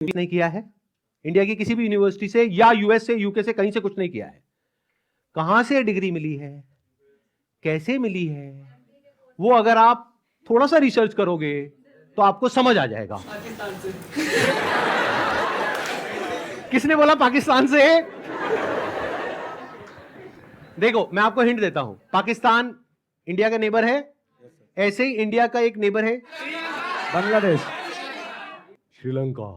नहीं किया है, इंडिया की किसी भी यूनिवर्सिटी से या यूएस से, यूके से, कहीं से कुछ नहीं किया है। कहां से डिग्री मिली है, कैसे मिली है, वो अगर आप थोड़ा सा रिसर्च करोगे तो आपको समझ आ जाएगा। पाकिस्तान से। किसने बोला पाकिस्तान से? देखो मैं आपको हिंट देता हूं, पाकिस्तान इंडिया का नेबर है, ऐसे ही इंडिया का एक नेबर है बांग्लादेश, श्रीलंका।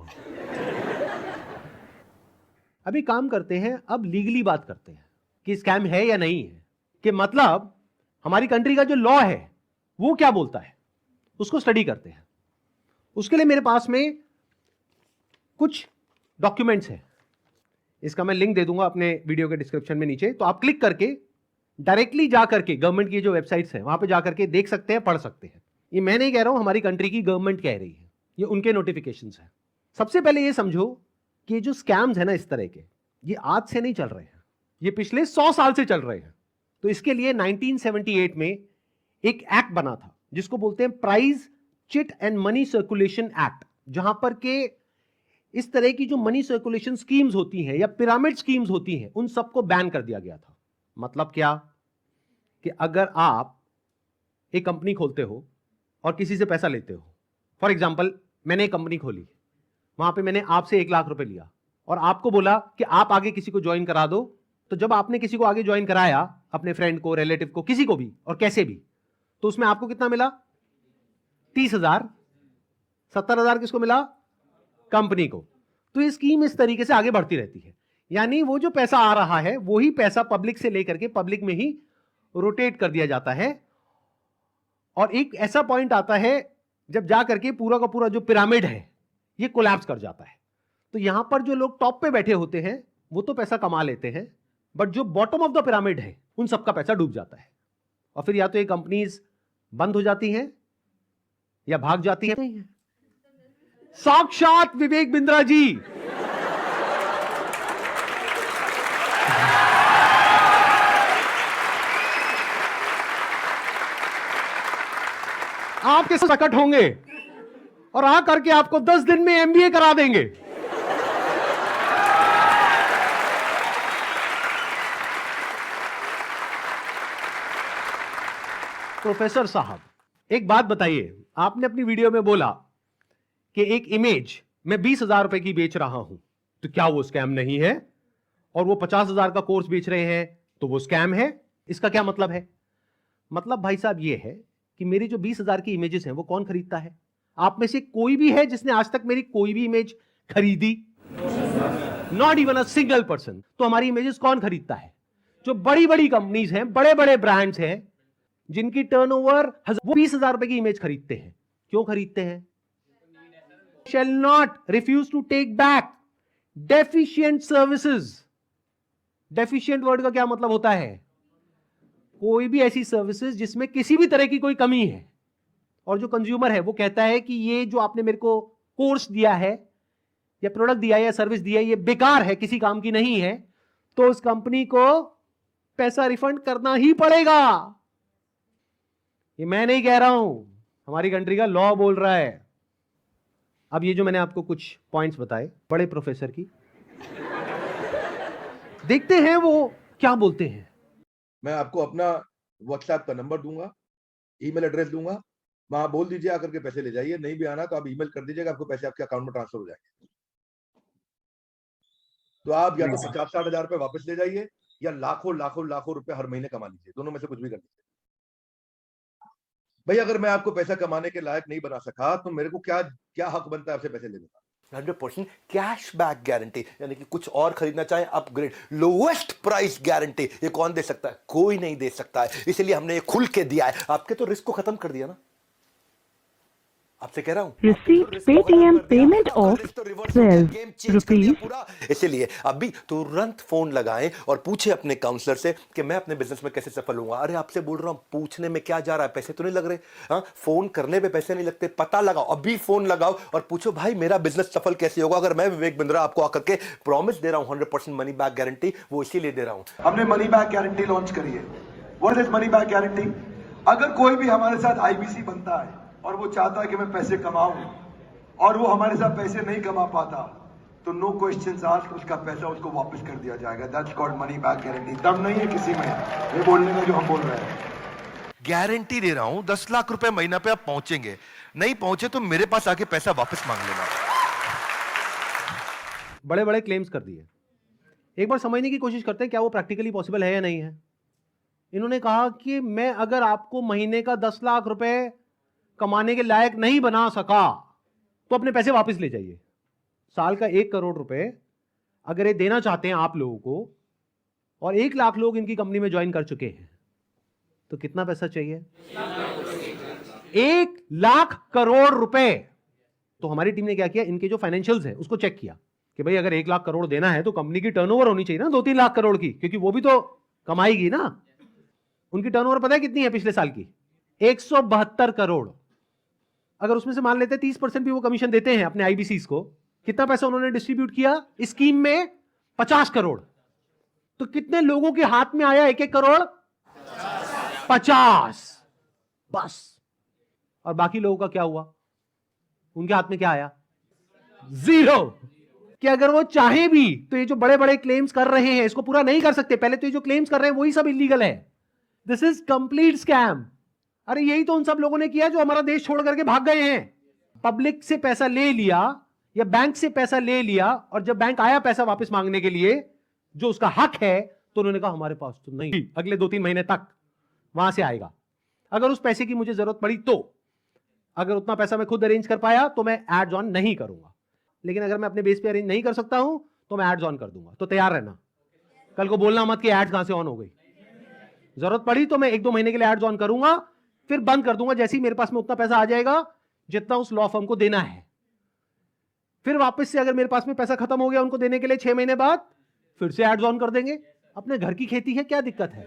अभी काम करते हैं, अब लीगली बात करते हैं कि स्कैम है या नहीं है, कि मतलब हमारी कंट्री का जो लॉ है वो क्या बोलता है, उसको स्टडी करते हैं। उसके लिए मेरे पास में कुछ डॉक्यूमेंट्स हैं, इसका मैं लिंक दे दूंगा अपने वीडियो के डिस्क्रिप्शन में नीचे, तो आप क्लिक करके डायरेक्टली जा करके गवर्नमेंट की जो वेबसाइट्स है वहां पे जा करके देख सकते हैं, पढ़ सकते हैं। ये मैं नहीं कह रहा हूं, हमारी कंट्री की गवर्नमेंट कह रही है, ये उनके नोटिफिकेशंस हैं। सबसे पहले ये समझो कि जो स्कैम्स है ना इस तरह के, ये आज से नहीं चल रहे हैं, ये पिछले 100 साल से चल रहे हैं। तो इसके लिए 1978 में एक एक्ट बना था जिसको बोलते हैं prize chit and money circulation act, जहां पर के इस तरह की जो मनी सर्कुलेशन स्कीम्स होती हैं या पिरामिड स्कीम्स होती हैं उन सबको बैन कर दिया गया था। मतलब क्या कि अगर आप एक कंपनी खोलते हो और किसी से पैसा लेते हो, फॉर एग्जांपल मैंने एक कंपनी खोली, वहां पे मैंने आपसे 1 लाख रुपए लिया और आपको बोला कि आप आगे किसी को ज्वाइन करा दो, तो जब आपने किसी को आगे ज्वाइन कराया, अपने फ्रेंड को, रिलेटिव को, किसी को भी और कैसे भी, तो उसमें आपको कितना मिला? 30,000। 70,000 किसको मिला? कंपनी को। तो ये स्कीम इस तरीके से आगे बढ़ती रहती है, यानी वो जो पैसा आ रहा है वही पैसा पब्लिक से लेकर के पब्लिक में ही रोटेट कर दिया जाता है। और एक ऐसा पॉइंट आता है जब जाकर के पूरा का पूरा जो पिरामिड है ये कोलैप्स कर जाता है। तो यहां पर जो लोग टॉप पे बैठे होते हैं वो तो पैसा कमा लेते हैं, बट जो बॉटम ऑफ द पिरामिड है उन सबका पैसा डूब जाता है। और फिर या तो ये कंपनीज बंद हो जाती हैं या भाग जाती हैं। साक्षात विवेक बिंद्रा जी आपके प्रकट होंगे और आ करके आपको 10 दिन में एमबीए करा देंगे। प्रोफेसर साहब एक बात बताइए, आपने अपनी वीडियो में बोला कि एक इमेज मैं 20,000 रुपए की बेच रहा हूं, तो क्या वो स्कैम नहीं है? और वो 50,000 का कोर्स बेच रहे हैं तो वो स्कैम है? इसका क्या मतलब है? मतलब भाई साहब ये है कि मेरी जो 20,000 की इमेजेस हैं वो कौन खरीदता है? आप में से कोई भी है जिसने आज तक मेरी कोई भी इमेज खरीदी? Not even a single person. तो हमारी इमेजेस कौन खरीदता है? जो बड़ी बड़ी कंपनीज हैं, बड़े बड़े ब्रांड्स हैं, जिनकी टर्नओवर वो 20,000 रुपए की इमेज खरीदते हैं। क्यों खरीदते हैं? Shall not refuse to take back deficient services। deficient word का क्या मतलब होता है? कोई भी ऐसी सर्विसेज जिसमें किसी भी तरह की कोई कमी है और जो कंज्यूमर है वो कहता है कि ये जो आपने मेरे को कोर्स दिया है या प्रोडक्ट दिया है या सर्विस दिया है ये बेकार है, किसी काम की नहीं है, तो उस कंपनी को पैसा रिफंड करना ही पड़ेगा। ये मैं नहीं कह रहा हूं, हमारी कंट्री का लॉ बोल रहा है। अब ये जो मैंने आपको कुछ पॉइंट्स बताए बड़े प्रोफेसर की, देखते हैं वो क्या बोलते हैं। मैं आपको अपना व्हाट्सएप का नंबर दूंगा, ईमेल एड्रेस दूंगा, वहां बोल दीजिए आकर के पैसे ले जाइए। नहीं भी आना तो आप ईमेल कर दीजिएगा, आपको पैसे आपके अकाउंट में ट्रांसफर हो जाएंगे। तो आप या तो 50-60 हजार रुपए वापस ले जाइए या लाखों लाखों लाखों रुपए हर महीने कमा लीजिए, दोनों में से कुछ भी कर लीजिए। भाई अगर मैं आपको पैसा कमाने के लायक नहीं बना सका तो मेरे को क्या क्या हक बनता है आपसे पैसे लेने का? 100% कैश बैक गारंटी, यानी कि कुछ और खरीदना चाहे अपग्रेड, लोवेस्ट प्राइस गारंटी, ये कौन दे सकता है? कोई नहीं दे सकता है, इसलिए हमने ये खुल के दिया है। आपके तो रिस्क को खत्म कर दिया ना, आपसे कह रहा हूं। Received Paytm payment of 12 rupees। इसलिए अभी तुरंत फोन लगाएं और पूछे अपने काउंसलर से कि मैं अपने बिजनेस में कैसे सफल होऊंगा। अरे आपसे बोल रहा हूं, पूछने में क्या जा रहा है? पैसे तो नहीं लग रहे। हाँ, फोन करने पे पैसे नहीं लगते। पता लगाओ, अभी फोन लगाओ और पूछो भाई मेरा बिजनेस सफल कैसे होगा। अगर मैं विवेक बिंद्रा आपको आकर के प्रॉमिस दे रहा हूं 100% मनी बैक गारंटी, वो इसीलिए दे रहा हूं। हमने मनी बैक गारंटी लॉन्च करी है। What is money back guarantee? अगर कोई भी हमारे साथ आईबीसी बनता है और वो चाहता है कि मैं पैसे कमाऊं और वो हमारे साथ पैसे नहीं कमा पाता तो नो क्वेश्चन आस्क्ड उसका पैसा उसको वापस कर दिया जाएगा। That's called money back guarantee. दम नहीं है किसी में ये बोलने का जो हम बोल रहे हैं। गारंटी दे रहा हूं 10 लाख रुपए महीना पे आप पहुंचेंगे, नहीं पहुंचे तो मेरे पास आके पैसा वापस मांग लेना। बड़े बड़े क्लेम्स कर दिए। एक बार समझने की कोशिश करते हैं क्या वो प्रैक्टिकली पॉसिबल है या नहीं है। इन्होंने कहा कि मैं अगर आपको महीने का 10 लाख रुपए कमाने के लायक नहीं बना सका तो अपने पैसे वापस ले जाइए। साल का 1 करोड़ रुपए अगर ये देना चाहते हैं आप लोगों को, और 1 लाख लोग इनकी कंपनी में ज्वाइन कर चुके हैं, तो कितना पैसा चाहिए? 1 लाख करोड़ रुपए। तो हमारी टीम ने क्या किया, इनके जो फाइनेंशियल्स है उसको चेक किया कि भाई अगर 1 लाख करोड़ देना है तो कंपनी की टर्नओवर होनी चाहिए ना 2-3 लाख करोड़ की, क्योंकि वो भी तो कमाएगी ना। उनकी टर्नओवर पता है कितनी है पिछले साल की? 172 करोड़। अगर उसमें से मान लेते 30% भी वो कमीशन देते हैं अपने आईबीसीज को, कितना पैसा उन्होंने डिस्ट्रीब्यूट किया इस स्कीम में? 50 करोड़। तो कितने लोगों के हाथ में आया 1-1 करोड़? 50 बस। और बाकी लोगों का क्या हुआ? उनके हाथ में क्या आया? 0। कि अगर वो चाहे भी तो ये जो बड़े बड़े क्लेम्स कर रहे हैं इसको पूरा नहीं कर सकते। पहले तो ये जो क्लेम्स कर रहे हैं वही सब इलीगल है। This is complete scam. अरे यही तो उन सब लोगों ने किया जो हमारा देश छोड़ करके भाग गए हैं। पब्लिक से पैसा ले लिया या बैंक से पैसा ले लिया, और जब बैंक आया पैसा वापस मांगने के लिए जो उसका हक है, तो उन्होंने कहा हमारे पास तो नहीं, अगले 2-3 महीने तक वहां से आएगा। अगर उस पैसे की मुझे जरूरत पड़ी तो, अगर उतना पैसा मैं खुद अरेंज कर पाया तो मैं एड्स ऑन नहीं करूंगा, लेकिन अगर मैं अपने बेस पे अरेंज नहीं कर सकता हूं तो मैं एड्स ऑन कर दूंगा। तो तैयार रहना, कल को बोलना मत कि एड्स कहां से ऑन हो गई। जरूरत पड़ी तो मैं 1-2 महीने के लिए एड्स ऑन करूंगा, फिर बंद कर दूंगा जैसे ही मेरे पास में उतना पैसा आ जाएगा जितना उस लॉ फर्म को देना है। फिर वापस से अगर मेरे पास में पैसा खत्म हो गया उनको देने के लिए 6 महीने बाद, फिर से एड्स ऑन कर देंगे। अपने घर की खेती है, क्या दिक्कत है?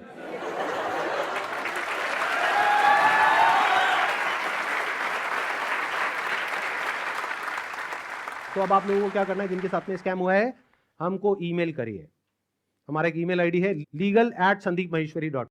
तो अब आप लोगों को क्या करना है, जिनके साथ में स्कैम हुआ है, हमको ईमेल करिए। हमारा एक ईमेल आईडी है legal@sandeepmaheshwari.com।